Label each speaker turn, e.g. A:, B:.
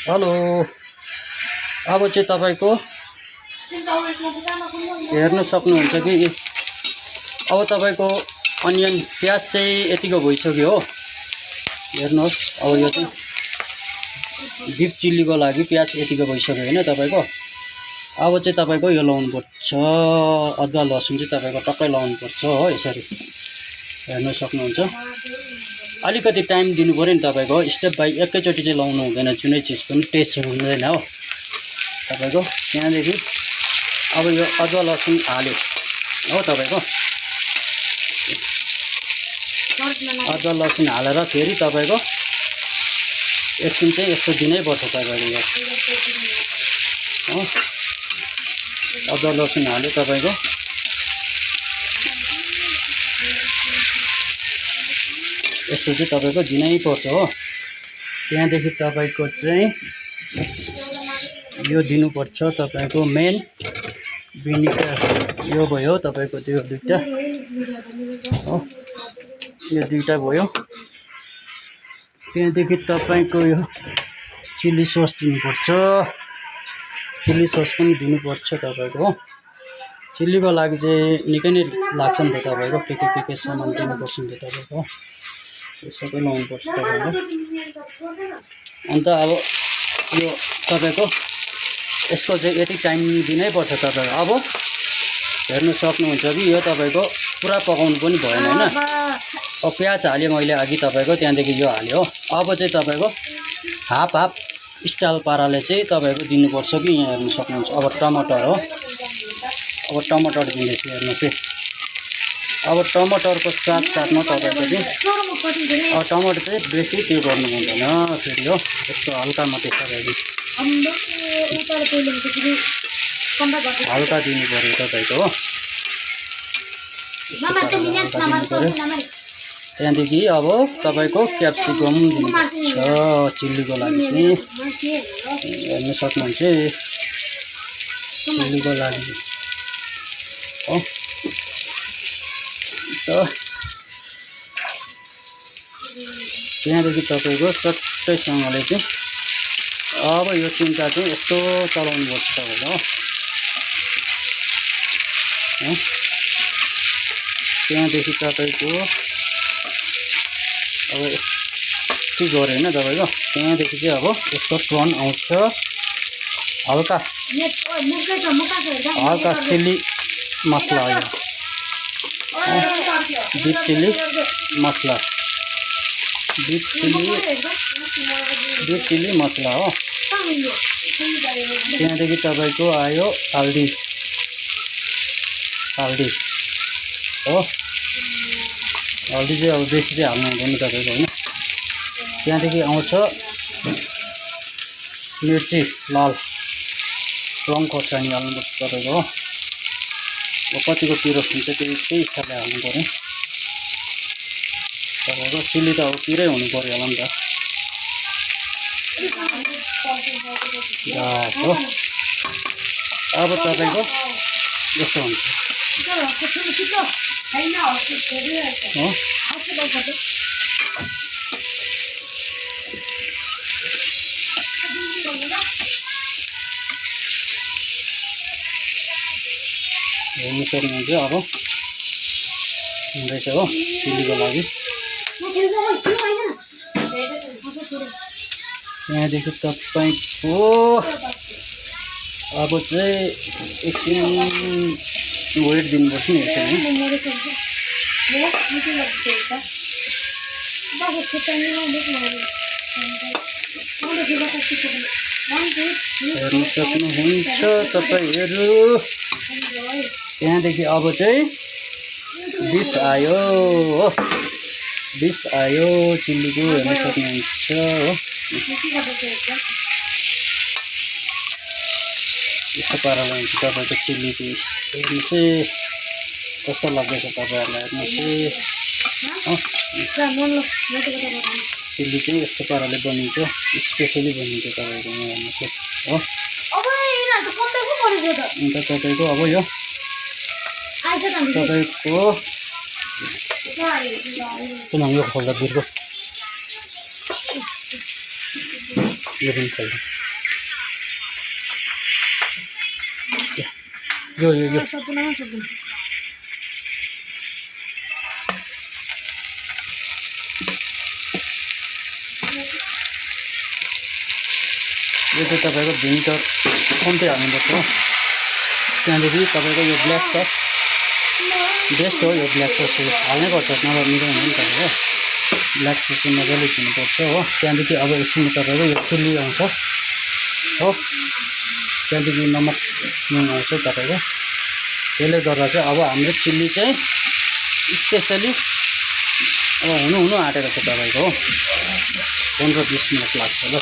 A: Hello. अब चाहिँ तपाईको हेर्न सक्नुहुन्छ कि अब तपाईको अनियन प्याज चाहिँ यतिको भइसक्यो हो। हेर्नुहोस् अब यो चाहिँ बिफ चिल्लीको लागि प्याज यतिको भइसक्यो हैन तपाईको। अब चाहिँ तपाईको यो लाउनु पर्छ अदुवा लसुन चाहिँ तपाईको टक्कै लाउनु पर्छ हो। यसरी हेर्न सक्नुहुन्छ। अलिकति टाइम दिनु पर्यो नि तपाईको। स्टेप बाई एकैचोटी चाहिँ लाउनु हुँदैन, जुनै चिज पनि टेस्ट हुँदैन हो तपाईको। त्यहाँदेखि अब यो अदुवा लसुन हाल्यो हो तपाईको। अदुवा लसुन हालेर फेरि तपाईको एकछिन चाहिँ यस्तो दिनै पर्छ तपाईको यो हो। अदुवा लसुन हाल्यो तपाईको। यस्तो चाहिँ तपाईको दिनै पर्छ हो। त्यहाँदेखि तपाईको चाहिँ यो दिनुपर्छ तपाईको मेन भिनेगर। यो भयो तपाईको त्यो दुईटा हो, यो दुईटा भयो। त्यहाँदेखि तपाईको यो चिल्ली सस दिनुपर्छ। चिल्ली सस पनि दिनुपर्छ तपाईको हो। चिल्लीको लागि चाहिँ निकै नै लाग्छ नि त तपाईको। के सामान दिनुपर्छ नि त तपाईको। यो सबै लाउनुपर्छ तपाईको। अन्त अब यो तपाईको यसको चाहिँ यति टाइम दिनै पर्छ तपाईको। अब हेर्न सक्नुहुन्छ कि यो तपाईको पुरा पकाउनु पनि भएन हैन। अब प्याज हाल्यो मैले अघि तपाईको, त्यहाँदेखि यो हाल्यो हो। अब चाहिँ तपाईको हाफ हाफ स्टाइल पाराले चाहिँ तपाईको दिनुपर्छ कि यहाँ हेर्न सक्नुहुन्छ। अब टमाटर हो, अब टमाटर दिँदैछु हेर्नुहोस् है। अब टमाटरको साथमा तपाईको चाहिँ टमाटर चाहिँ बेसी त्यो गर्नु हुँदैन फेरि हो। यस्तो हल्का मात्रै तपाईको हल्का दिनु पर्यो तपाईको हो। त्यहाँदेखि अब तपाईको क्याप्सिकम दिनुपर्छ चिल्लीको लागि चाहिँ। हेर्न सक्नुहुन्छ चिल्लीको लागि हो। त्यहाँदेखि तपाईको सट्टैसँगले चाहिँ अब यो चिम्टा चाहिँ यस्तो चलाउनु पर्छ तपाईको हो। त्यहाँदेखि तपाईको अब यस्तो गऱ्यो होइन तपाईको। त्यहाँदेखि चाहिँ अब यसको टर्न आउँछ हल्का हल्का चिल्ली मसला हो। बिफ चिल्ली मसला, बिफ चिल्ली मसला हो। त्यहाँदेखि तपाईको आयो हल्दी हो। हल्दी चाहिँ अब बेसी चाहिँ हाल्नु हुँदैन तपाईको होइन। त्यहाँदेखि आउँछ मिर्ची लाल रङ खोर्सानी हाल्नुपर्छ तपाईको हो। अब कतिको पिरो खान्छ त्यही हिसाबले हाल्नु पर्यो तपाईँको। चिल्ली त अब पिरै हुनु पर्यो होला नि त। बस हो। अब तपाईँको यस्तो हुन्छ हो। हेर्नु सक्नुहुन्छ अब हुँदैछ हो चिल्लीको लागि। त्यहाँदेखि तपाईको अब चाहिँ एकछिन वेट दिनुपर्छ नि यसरी। हेर्नु सक्नुहुन्छ तपाईहरू। त्यहाँदेखि अब चाहिँ बिफ आयो हो। बिफ आयो चिल्लीको हेर्न सक्नुहुन्छ हो। यस्तो पाराले हुन्छ तपाईँको चिल्ली चाहिँ। हेर्नु चाहिँ कस्तो लाग्दैछ तपाईँहरूलाई हेर्नुहोस् है। चिल्ली चाहिँ यस्तो पाराले बनिन्छ, स्पेसली बनिन्छ तपाईँको हेर्नुहोस् हो। अन्त तपाईँको अब यो तपाईँको कुन यो खोल्दा बिर्को यो पनि खोल्नु यो यो यो यो चाहिँ तपाईँको भिनेगर कम्ती हाल्नुपर्छ हो त्यहाँदेखि तपाईँको यो ब्ल्याक सस बेस्ट हो यो ब्ल्याक सस हाल्नै पर्छ नभए मिल्दैन नि तपाईँको ब्ल्याक सस चाहिँ मजाले दिनुपर्छ हो त्यहाँदेखि अब एकछिनमा तपाईँको यो चिल्ली आउँछ हो त्यहाँदेखि नमक नुन आउँछ तपाईँको त्यसले गर्दा चाहिँ अब हाम्रो चिल्ली चाहिँ स्पेसली अब हुनु आँटेको छ तपाईँको हो 15-20 मिनट लाग्छ ल